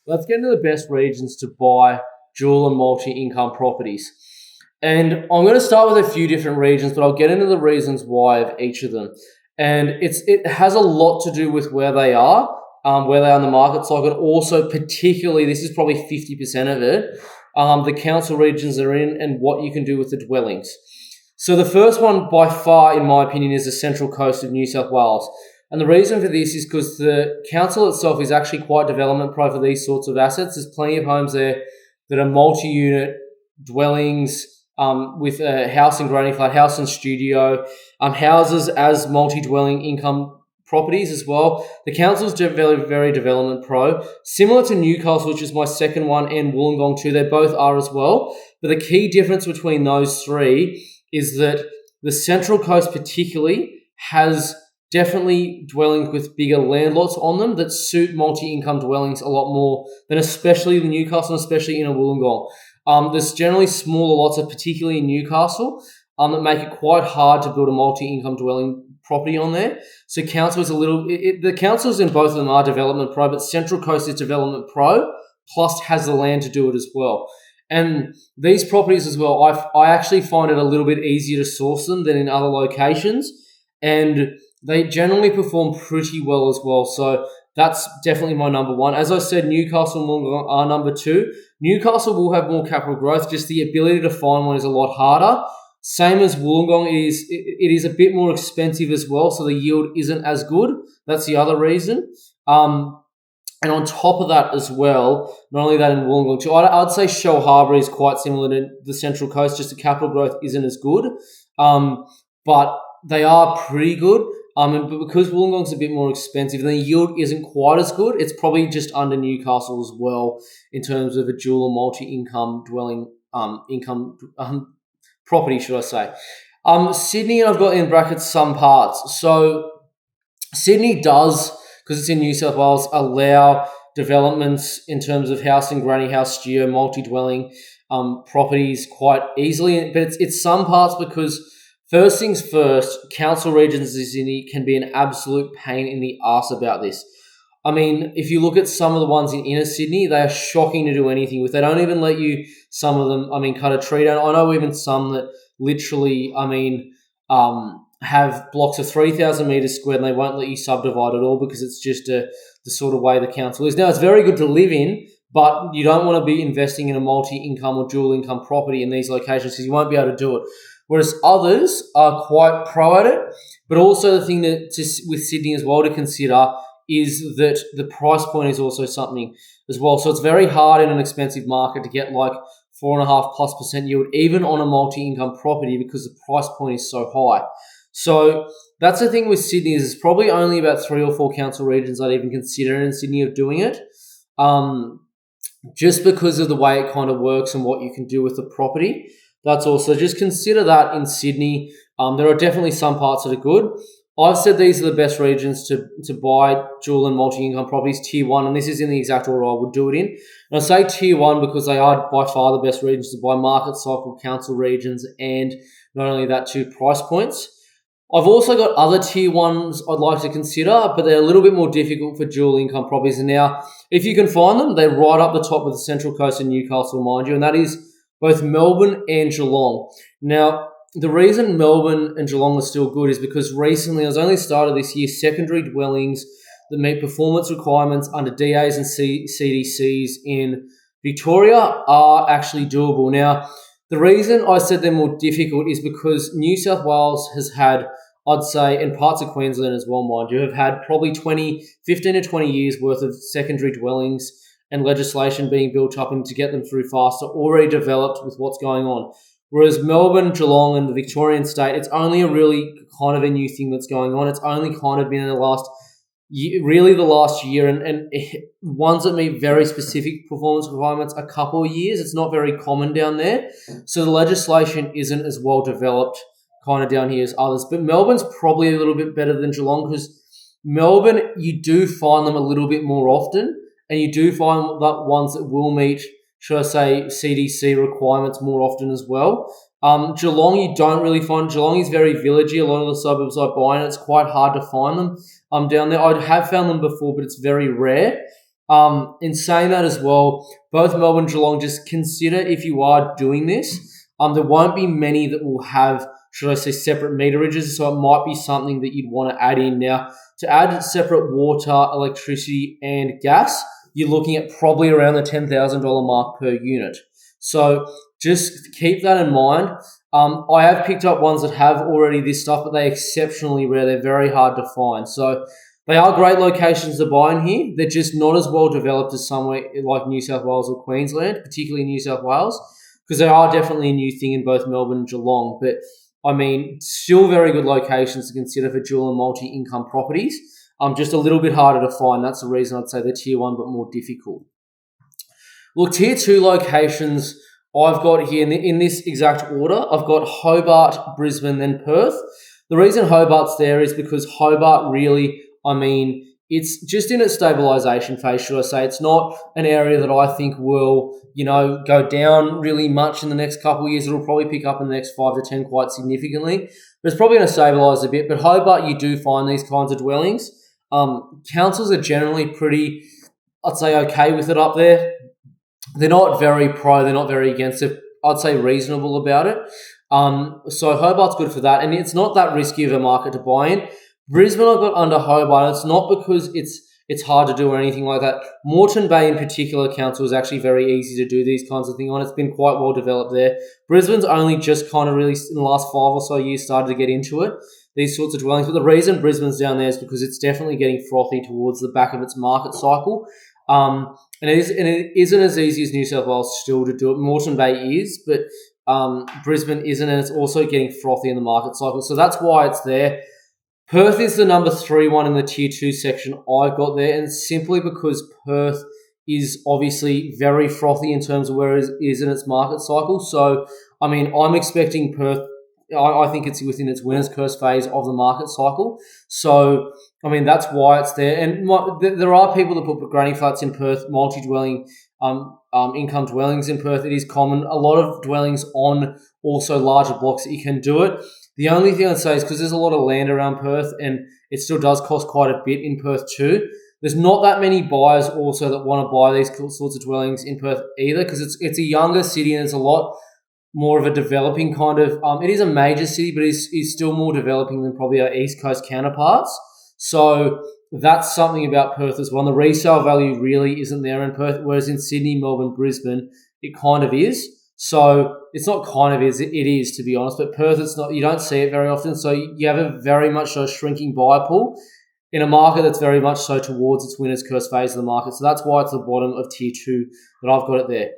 let's get into the best regions to buy dual and multi-income properties. And I'm going to start with a few different regions, but I'll get into the reasons why of each of them. And it has a lot to do with where they are in the market cycle, and also particularly, this is probably 50% of it, the council regions they're in and what you can do with the dwellings. So the first one by far, in my opinion, is the Central Coast of New South Wales. And the reason for this is because the council itself is actually quite development pro for these sorts of assets. There's plenty of homes there that are multi-unit dwellings, with a house and granny flat, house and studio, houses as multi-dwelling income properties as well. The council's very, very development pro. Similar to Newcastle, which is my second one, and Wollongong too, they both are as well. But the key difference between those three is that the Central Coast particularly has definitely dwellings with bigger land lots on them that suit multi-income dwellings a lot more than especially the Newcastle, and especially in a Wollongong. There's generally smaller lots, particularly in Newcastle, that make it quite hard to build a multi-income dwelling property on there. So council is the councils in both of them are development pro, but Central Coast is development pro, plus has the land to do it as well. And these properties as well, I actually find it a little bit easier to source them than in other locations, and they generally perform pretty well as well. So that's definitely my number one. As I said, Newcastle and Wollongong are number two. Newcastle will have more capital growth, just the ability to find one is a lot harder. Same as Wollongong, it is a bit more expensive as well, so the yield isn't as good. That's the other reason. And on top of that as well, not only that in Wollongong too, I'd say Shell Harbour is quite similar to the Central Coast, just the capital growth isn't as good. But they are pretty good. But because Wollongong's a bit more expensive, the yield isn't quite as good. It's probably just under Newcastle as well in terms of a dual or multi-income dwelling property, should I say. Sydney, I've got in brackets some parts. So Sydney does, because it's in New South Wales, allow developments in terms of house and granny house, studio, multi-dwelling properties quite easily. But it's some parts because, first things first, council regions in Sydney can be an absolute pain in the arse about this. I mean, if you look at some of the ones in inner Sydney, they are shocking to do anything with. They don't even let you, some of them, cut a tree down. I know even some that literally, have blocks of 3,000 metres squared and they won't let you subdivide at all because it's just the sort of way the council is. Now, it's very good to live in, but you don't want to be investing in a multi-income or dual-income property in these locations because you won't be able to do it. Whereas others are quite pro at it. But also the thing with Sydney as well to consider is that the price point is also something as well. So it's very hard in an expensive market to get like 4.5+% yield, even on a multi-income property, because the price point is so high. So that's the thing with Sydney, is it's probably only about 3 or 4 council regions I'd even consider in Sydney of doing it, just because of the way it kind of works and what you can do with the property. That's also, just consider that in Sydney. There are definitely some parts that are good. I've said these are the best regions to buy dual and multi-income properties, Tier 1, and this is in the exact order I would do it in. And I say Tier 1 because they are by far the best regions to buy, market cycle, council regions, and not only that, too, price points. I've also got other Tier 1s I'd like to consider, but they're a little bit more difficult for dual income properties. And now, if you can find them, they're right up the top of the Central Coast and Newcastle, mind you, and that is both Melbourne and Geelong. Now, the reason Melbourne and Geelong are still good is because recently, as only started this year, secondary dwellings that meet performance requirements under DAs and CDCs in Victoria are actually doable. Now, the reason I said they're more difficult is because New South Wales has had, I'd say, and parts of Queensland as well, mind you, have had probably 15 to 20 years worth of secondary dwellings and legislation being built up and to get them through faster, already developed with what's going on. Whereas Melbourne, Geelong and the Victorian state, it's only a really kind of a new thing that's going on. It's only kind of been in the last year, and ones that meet very specific performance requirements a couple of years. It's not very common down there. So the legislation isn't as well developed kind of down here as others. But Melbourne's probably a little bit better than Geelong because Melbourne, you do find them a little bit more often, and you do find that ones that will meet, should I say, CDC requirements more often as well. Geelong, you don't really find. Geelong is very villagey. A lot of the suburbs I buy in, it's quite hard to find them down there. I have found them before, but it's very rare. In saying that as well, both Melbourne and Geelong, just consider if you are doing this, there won't be many that will have, should I say, separate meterages. So it might be something that you'd want to add in. Now, to add separate water, electricity, and gas, you're looking at probably around the $10,000 mark per unit. So just keep that in mind. I have picked up ones that have already this stuff, but they're exceptionally rare. They're very hard to find. So they are great locations to buy in here. They're just not as well developed as somewhere like New South Wales or Queensland, particularly New South Wales, because they are definitely a new thing in both Melbourne and Geelong. But I mean, still very good locations to consider for dual and multi-income properties. Just a little bit harder to find. That's the reason I'd say they're tier 1, but more difficult. Look, tier 2 locations I've got here in this exact order. I've got Hobart, Brisbane, then Perth. The reason Hobart's there is because Hobart really, I mean, it's just in its stabilisation phase, should I say. It's not an area that I think will, go down really much in the next couple of years. It'll probably pick up in the next 5 to 10 quite significantly. But it's probably going to stabilise a bit. But Hobart, you do find these kinds of dwellings. Councils are generally pretty, I'd say, okay with it up there. They're not very pro, they're not very against it. I'd say reasonable about it. So Hobart's good for that. And it's not that risky of a market to buy in. Brisbane I've got under Hobart. It's not because it's hard to do or anything like that. Moreton Bay in particular council is actually very easy to do these kinds of things on. It's been quite well developed there. Brisbane's only just kind of really in the last 5 or so years started to get into it, these sorts of dwellings. But the reason Brisbane's down there is because it's definitely getting frothy towards the back of its market cycle. And it isn't as easy as New South Wales still to do it. Moreton Bay is, but Brisbane isn't, and it's also getting frothy in the market cycle. So that's why it's there. Perth is the number 3 one in the tier 2 section I've got there, and simply because Perth is obviously very frothy in terms of where it is in its market cycle. So, I mean, I'm expecting Perth, I think it's within its winner's curse phase of the market cycle. So, I mean, that's why it's there. And there are people that put granny flats in Perth, multi-dwelling income dwellings in Perth. It is common. A lot of dwellings on also larger blocks that you can do it. The only thing I'd say is because there's a lot of land around Perth and it still does cost quite a bit in Perth too, there's not that many buyers also that want to buy these sorts of dwellings in Perth either, because it's a younger city and it's a lot more of a developing kind of, it is a major city, but it's still more developing than probably our East Coast counterparts. So that's something about Perth as well. And the resale value really isn't there in Perth, whereas in Sydney, Melbourne, Brisbane, it kind of is. So it's not kind of is, it is, to be honest. But Perth, it's not. You don't see it very often. So you have a very much so shrinking buyer pool in a market that's very much so towards its winner's curse phase of the market. So that's why it's the bottom of tier 2 that I've got it there.